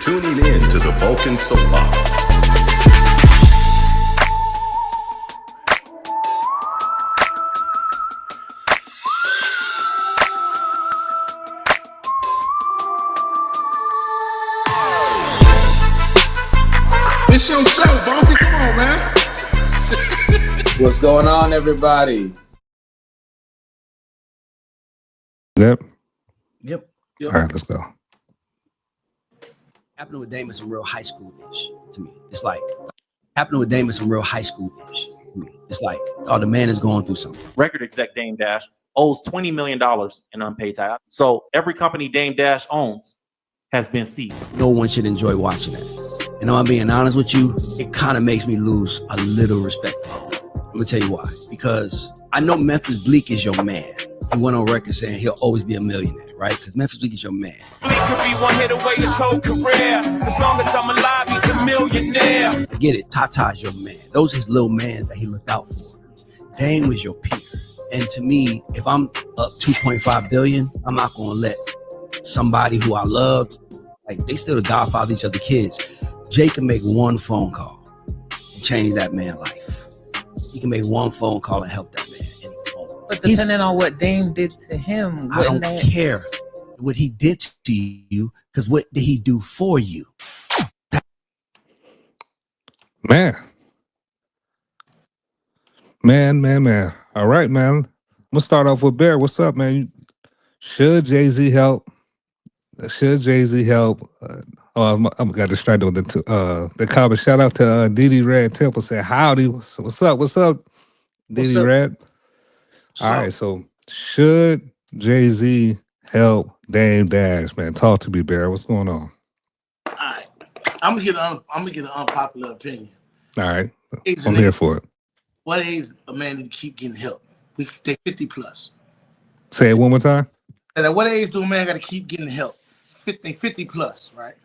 tuning in to the Vulcan Soapbox. It's your show, Vulcan. Come on, man. What's going on, everybody? Yep. Yep. All right, let's go. Happening with Dame is some real high school-ish to me. It's like happening with Dame is some real high school-ish to me. It's like, oh, the man is going through something. Record exec Dame Dash owes $20 million in unpaid tax. So every company Dame Dash owns has been seized. No one should enjoy watching that. And I'm being honest with you, it kind of makes me lose a little respect for him. I'm gonna tell you why. Because I know Memphis Bleak is your man. He went on record saying he'll always be a millionaire, right? Because Memphis Bleak is your man. Bleak could be one hit away his whole career. As long as I'm alive, he's a millionaire. Forget it, Tata's your man. Those are his little mans that he looked out for. Dame was your peer. And to me, if I'm up 2.5 billion, I'm not gonna let somebody who I loved, like they still the godfather of each other kids. Jay can make one phone call and change that man's life. He can make one phone call and help that man. But depending on what Dame did to him, I don't care what he did to you, because what did he do for you? Man. All right, man. I'm gonna start off with Bear. What's up, man? Should Jay-Z help? I'm got distracted with the comment. Shout out to Didi Red Temple. Said howdy. What's up, Didi Red? All right, so should Jay-Z help Dame Dash, man? Talk to me, Bear. What's going on? All right, I'm gonna get an unpopular opinion. All right, I'm here for it. What age a man need to keep getting help? They 50 plus. Say it one more time. And at what age do a man got to keep getting help? 50 plus, right?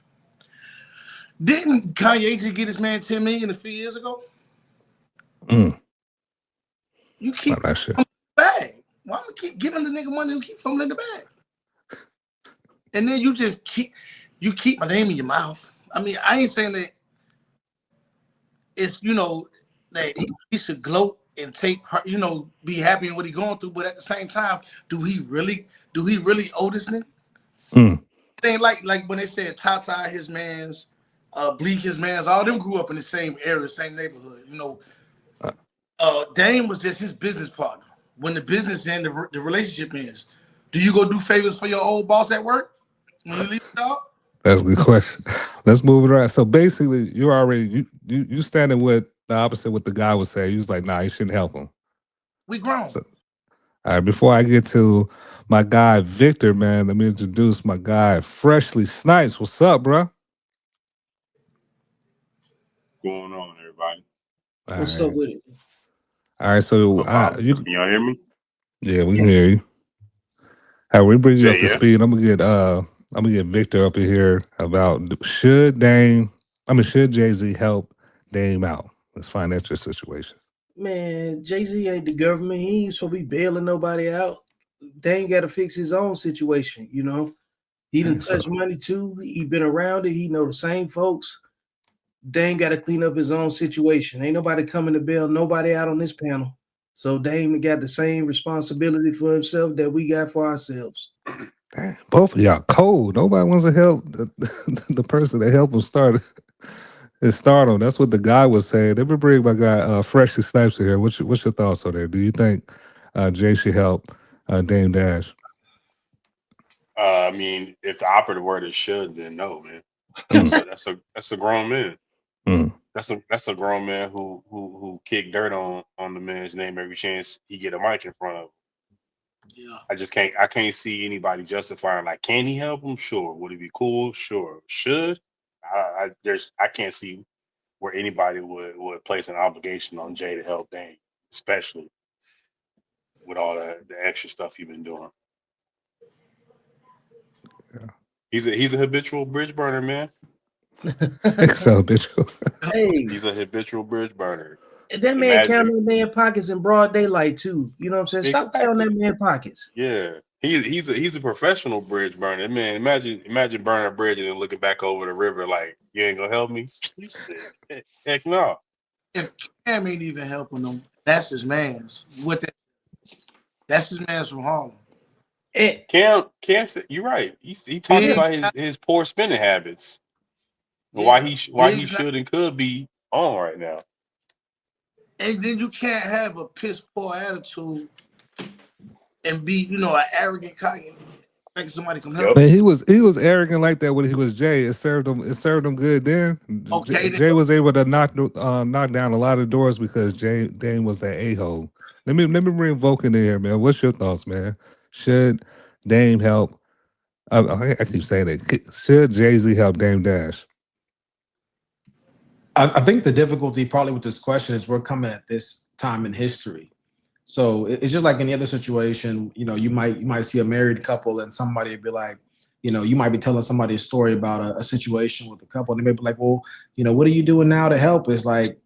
Didn't Kanye just get his man 10 million a few years ago? You keep I'm not sure. the bag. Why am I keep giving the nigga money who keep fumbling the bag? And then you keep my name in your mouth. I mean, I ain't saying that it's, that he should gloat and take, be happy in what he's going through, but at the same time, do he really owe this nigga? It ain't like when they said Tata, his mans, Bleak, his mans, all them grew up in the same area, same neighborhood. Dame was just his business partner. When the business ends, the relationship ends. Do you go do favors for your old boss at work when you leave the job? That's a good question. Let's move it around. So basically, you're already you standing with the opposite what the guy would say. He was like, nah, you shouldn't help him. We grown. So, all right, before I get to my guy Victor, man, let me introduce my guy Freshly Snipes. What's up, bro? Going on, everybody? What's up with it? All right, so can y'all hear me? Yeah, we can hear you. All right, we bring you up to Yeah. speed. I'm gonna get Victor up in here about should Jay-Z help Dame out his financial situation. Man, Jay-Z ain't the government. He ain't supposed to be bailing nobody out. Dame got to fix his own situation, He didn't touch money too. He been around it. He know the same folks. Dame got to clean up his own situation. Ain't nobody coming to bail nobody out on this panel. So Dame got the same responsibility for himself that we got for ourselves. Damn, both of y'all cold. Nobody wants to help the person that helped him start his stardom. That's what the guy was saying. Let me bring my guy Freshly Snipes in here. What's your thoughts on that? Do you think Jay should help Dame Dash? I mean, if the operative word is should, then no, man. That's a grown man. That's a grown man who kicked dirt on the man's name every chance he get a mic in front of him. Yeah. I can't see anybody justifying, like, can he help him? Sure. Would it be cool? Sure. Should? I can't see where anybody would place an obligation on Jay to help Dame, especially with all the extra stuff he's been doing. Yeah. He's a habitual bridge burner, man. So habitual. Hey, He's a habitual bridge burner. that man counting that man pockets in broad daylight too. You know what I'm saying? Stop counting that man pockets. Yeah. He's a professional bridge burner. Man, imagine burning a bridge and then looking back over the river like you ain't gonna help me. You said, heck no. If Cam ain't even helping him, that's his man's. That's his man's from Harlem. Cam said you're right. He talked about his poor spending habits. And why he should and could be on right now. And then you can't have a piss poor attitude and be, an arrogant cocky, make somebody come help. Man, he was arrogant like that when he was Jay. It served him good then. Okay, Jay was able to knock down a lot of doors because Dame was that a-hole. Let me bring Vulcan in here, man. What's your thoughts, man? Should Dame help? I keep saying it. Should Jay-Z help Dame Dash? I think the difficulty probably with this question is we're coming at this time in history. So it's just like any other situation, you might see a married couple and somebody would be like, you might be telling somebody a story about a situation with a couple and they may be like, well, what are you doing now to help? It's like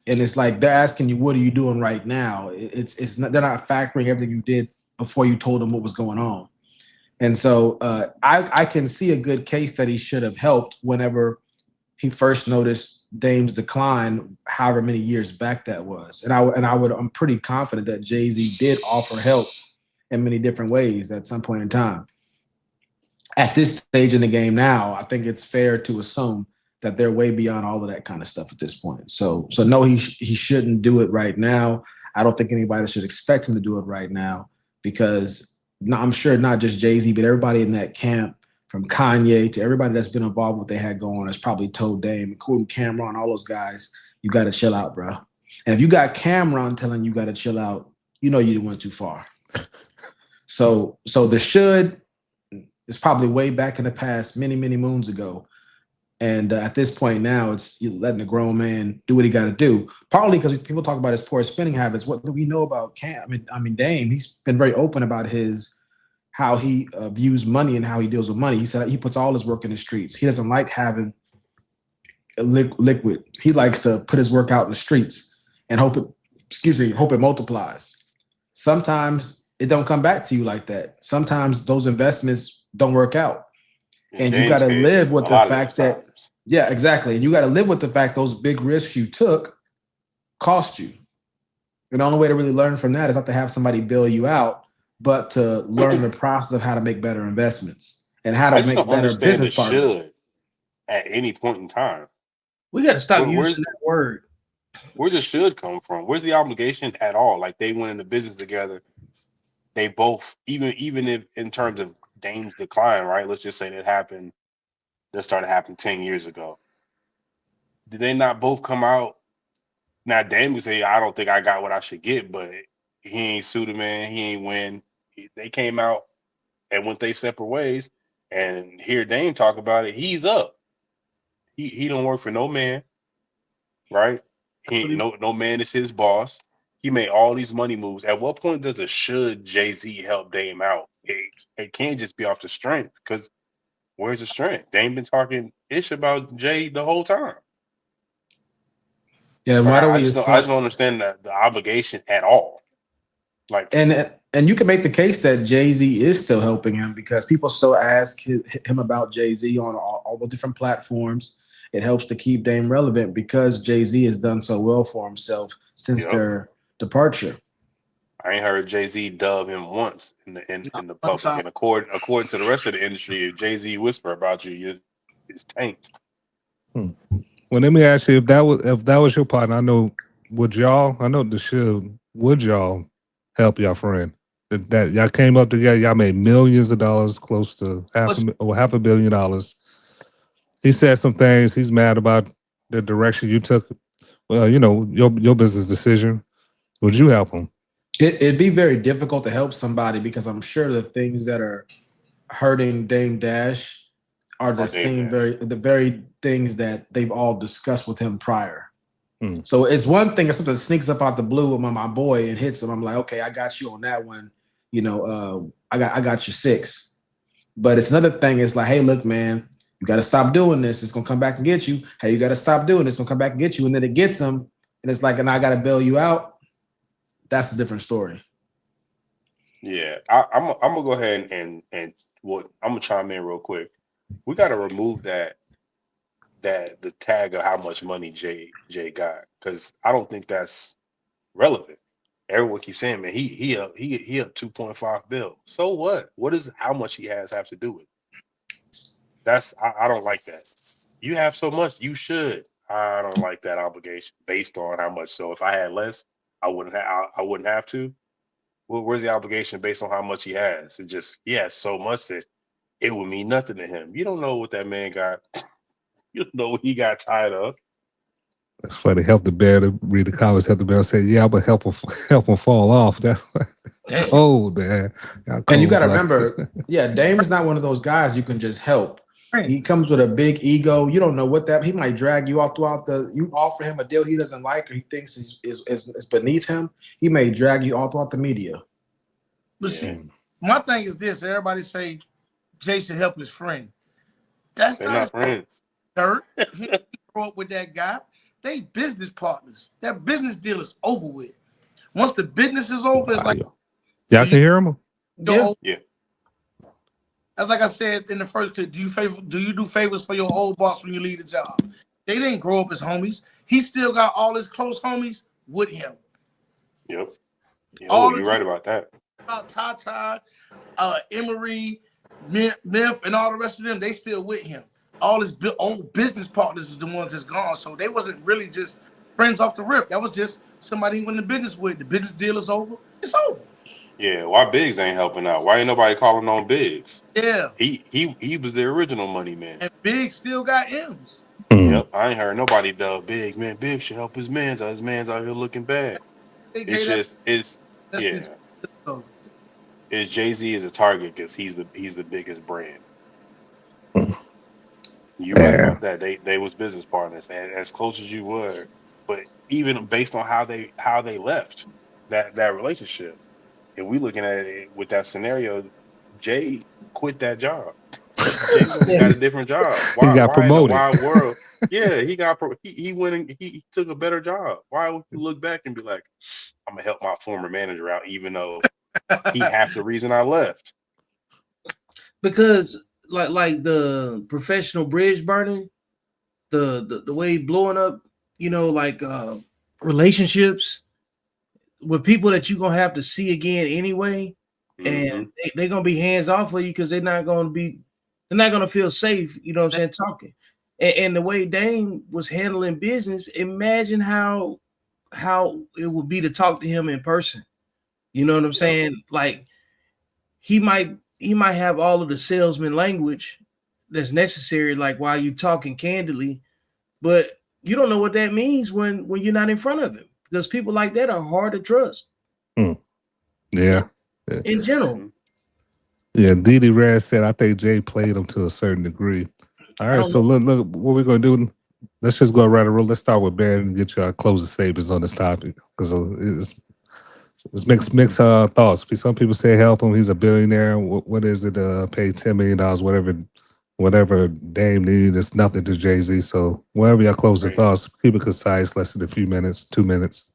they're asking you, what are you doing right now? It's not, they're not factoring everything you did before you told them what was going on. And so I can see a good case that he should have helped whenever he first noticed Dame's decline, however many years back that was. I'm pretty confident that Jay-Z did offer help in many different ways at some point in time. At this stage in the game now, I think it's fair to assume that they're way beyond all of that kind of stuff at this point. So no, he shouldn't do it right now. I don't think anybody should expect him to do it right now because I'm sure not just Jay-Z, but everybody in that camp, from Kanye to everybody that's been involved with what they had going on, has probably told Dame, including Cameron, all those guys, you got to chill out, bro. And if you got Cameron telling you got to chill out, you went too far. So the should is probably way back in the past, many, many moons ago. And at this point now, it's letting the grown man do what he got to do. Partly because people talk about his poor spending habits. What do we know about Cam? I mean, Dame, he's been very open about how he views money and how he deals with money. He said he puts all his work in the streets. He doesn't like having a liquid. He likes to put his work out in the streets and hope it multiplies. Sometimes it don't come back to you like that. Sometimes those investments don't work out. And you got to live with the fact that, yeah, exactly. And you got to live with the fact those big risks you took cost you. And the only way to really learn from that is not to have somebody bail you out, but to learn the process of how to make better investments and how to make better business partners. Should at any point in time. We got to stop using that word. Where's the should come from? Where's the obligation at all? Like they went into business together. They both, even if in terms of Dame's decline, right? Let's just say that started happening 10 years ago. Did they not both come out? Now Dame would say, I don't think I got what I should get, but he ain't sue the man, he ain't win. They came out and went their separate ways. And hear Dame talk about it, he's up. He don't work for no man, right? No man is his boss. He made all these money moves. At what point does should Jay-Z help Dame out? It can't just be off the strength, because where's the strength? Dame been talking ish about Jay the whole time. Yeah, why do we? I just don't understand the obligation at all. Like, and you can make the case that Jay-Z is still helping him because people still ask him about Jay-Z on all the different platforms. It helps to keep Dame relevant because Jay-Z has done so well for himself since their departure. I ain't heard Jay-Z dub him once in the public. And according to the rest of the industry, if Jay-Z whisper about you, it's tanked. Well, let me ask you, if that was your partner, would y'all help your friend? That y'all came up together, y'all made millions of dollars, close to $500 million. He said some things. He's mad about the direction you took. Well, your business decision. Would you help him? It'd be very difficult to help somebody because I'm sure the things that are hurting Dame Dash are the very things that they've all discussed with him prior. So it's one thing if something sneaks up out the blue with my boy and hits him. I'm like, okay, I got you on that one. I got you 6. But it's another thing. It's like, hey, look, man, you got to stop doing this. It's gonna come back and get you. Hey, you got to stop doing this. It's gonna come back and get you. And then it gets him, and it's like, and I got to bail you out. That's a different story. Yeah, I'm gonna go ahead and what I'm gonna chime in real quick. We got to remove that the tag of how much money Jay got, because I don't think that's relevant. Everyone keeps saying, man, he up 2.5 bill. So what? What does how much he has have to do with it? I don't like that. You have so much, you should. I don't like that obligation based on how much. So if I had less, I wouldn't have to. Well, where's the obligation based on how much he has? It just he has so much that it would mean nothing to him. You don't know what that man got. You don't know what he got tied up. That's funny. Help the bear to read the comments. Help the bear say, "Yeah, I'm gonna help him help him fall off." That's cold, man. And you got to remember, yeah, Dame is not one of those guys you can just help. He comes with a big ego. You don't know what that he might drag you all throughout you offer him a deal he doesn't like or he thinks is beneath him. He may drag you all throughout the media. But see, my thing is this: everybody say Jay should help his friend. That's They're not his friends. dirt. He didn't grow up with that guy. They business partners. That business deal is over with. Once the business is over, it's like y'all can hear him. Yeah. That's like I said in the first clip. Do you do favors for your old boss when you leave the job? They didn't grow up as homies. He still got all his close homies with him. Yep. All you're right about that. Tata, Emery, Myth, and all the rest of them, they still with him. All his old business partners is the ones that's gone. So they wasn't really just friends off the rip. That was just somebody he went in business with. The business deal is over. It's over. Yeah, why Biggs ain't helping out? Why ain't nobody calling on Biggs? Yeah. He was the original money man. And Biggs still got M's. Yep, I ain't heard nobody dub Biggs. Man, Biggs should help his man's out. His man's out here looking bad. It's just it's Jay-Z is a target because he's the biggest brand. You're right about that. They was business partners, and as close as you were, but even based on how they left that relationship, if we looking at it with that scenario, Jay quit that job. Jay went and got a different job. He got why in the promoted. wide world? Yeah, he went and he took a better job. Why would you look back and be like, I'm gonna help my former manager out, even though he half the reason I left? Because like the professional bridge burning, the way blowing up, like relationships with people that you're gonna have to see again anyway, and they're gonna be hands off for you because they're not gonna feel safe, you know what I'm saying, talking. And the way Dame was handling business, imagine how it would be to talk to him in person. You know what I'm saying? Like he might have all of the salesman language that's necessary, like while you talking candidly, but you don't know what that means when you're not in front of him, because people like that are hard to trust. Yeah. In general. Yeah, Didi Red said, I think Jay played him to a certain degree. All right, so look, what we're going to do, let's just go around the room. Let's start with Barry and get your closing statements on this topic, because it's mixed thoughts. Some people say help him. He's a billionaire. What is it? Pay $10 million, whatever Dame needed. It's nothing to Jay-Z. So wherever y'all closing thoughts, keep it concise, less than a few minutes, 2 minutes.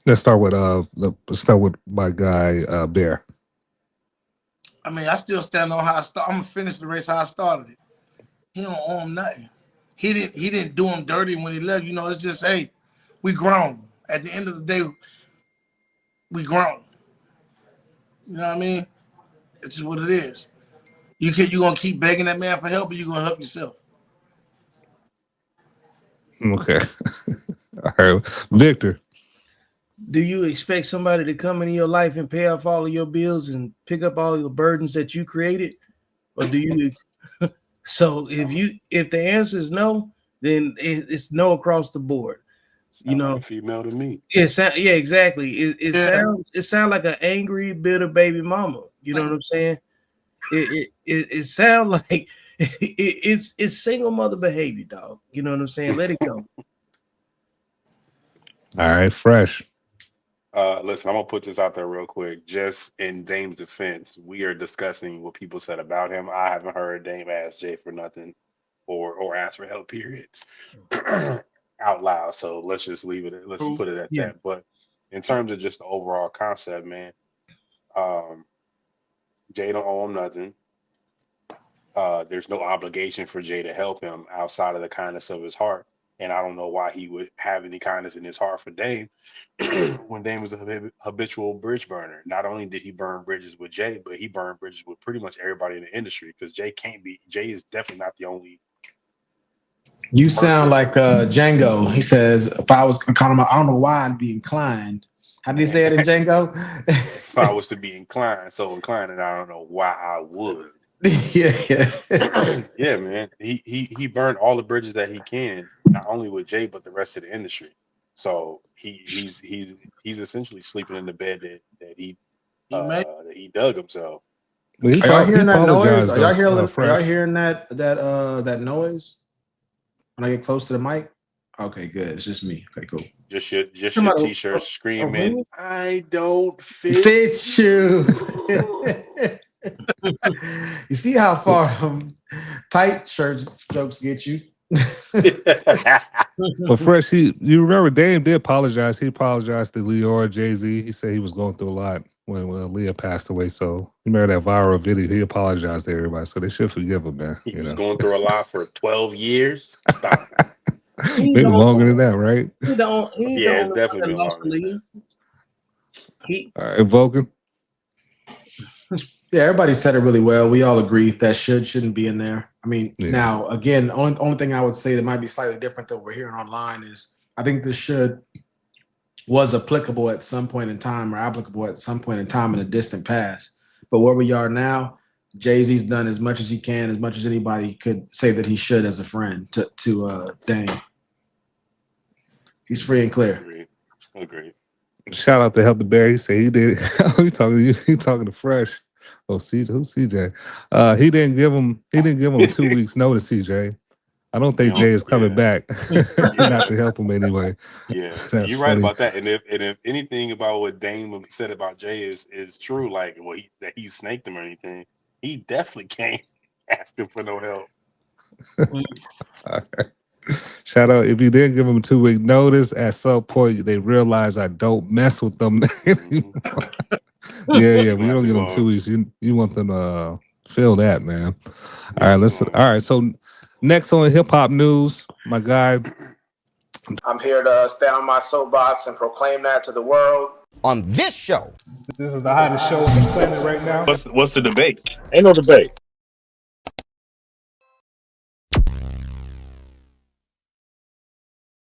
Let's start with my guy, Bear. I mean, I still stand on how I start. I'm gonna finish the race how I started it. He don't owe him nothing. He didn't do him dirty when he left. It's just, hey, we grown. At the end of the day, we grown. You know what I mean? It's just what it is. You gonna keep begging that man for help, or you gonna help yourself? Okay. All right, Victor. Do you expect somebody to come into your life and pay off all of your bills and pick up all your burdens that you created? Or do you? So if the answer is no, then it's no across the board. Sound like a female to me. Yeah, exactly. It sounds like an angry, bitter baby mama. You know what I'm saying? It sounds like it's single mother behavior, dog. You know what I'm saying? Let it go. All right, Fresh. Listen, I'm gonna put this out there real quick. Just in Dame's defense, we are discussing what people said about him. I haven't heard Dame ask Jay for nothing or ask for help, period, out loud. So let's just leave it. Let's put it at that. But in terms of just the overall concept, man, Jay don't owe him nothing. There's no obligation for Jay to help him outside of the kindness of his heart. And I don't know why he would have any kindness in his heart for Dame when Dame was a habitual bridge burner. Not only did he burn bridges with Jay, but he burned bridges with pretty much everybody in the industry, because Jay is definitely not the only. You sound like Django. He says, if I was economic, I don't know why I'd be inclined. How did he say it in Django? If I was to be inclined, and I don't know why I would. Yeah, man. He burned all the bridges that he can, not only with Jay, but the rest of the industry. So he's essentially sleeping in the bed that he dug himself. Are y'all hearing that noise? Are y'all hearing that noise? When I get close to the mic? Okay, good. It's just me. Okay, cool. Just your t-shirt screaming, I don't fit you. You see how far tight shirts jokes get you? But Fresh, you remember Dame did apologize. He apologized to Leora, Jay-Z. He said he was going through a lot when Leah passed away. So you remember that viral video? He apologized to everybody. So they should forgive him, man. He was going through a lot for 12 years. Stop. Maybe longer than that, right? It's definitely been longer. All right, Vulcan. Yeah, everybody said it really well. We all agree that shouldn't be in there. I mean, Now again, only thing I would say that might be slightly different than we're hearing online is I think the should was applicable at some point in time or applicable at some point in time in the distant past. But where we are now, Jay-Z's done as much as he can, as much as anybody could say that he should as a friend to Dame. He's free and clear. Agreed. Shout out to Help the Bear. He said he did. He talking to you. He talking to Fresh. Oh, CJ. Who's CJ? He didn't give him 2 weeks notice, CJ. I don't think Jay is coming back. Not to help him anyway. Yeah, you're right about that. And if anything about what Dame said about Jay is true, like that he snaked him or anything, he definitely can't ask him for no help. All right. Shout out, if you didn't give them 2 week notice, at some point they realize I don't mess with them anymore. Yeah, we don't give them 2 weeks. You want them to feel that, man. All right, listen. All right, so next on hip hop news, my guy. I'm here to stand on my soapbox and proclaim that to the world. On this show. This is the hottest show on the planet right now. What's the debate? Ain't no debate.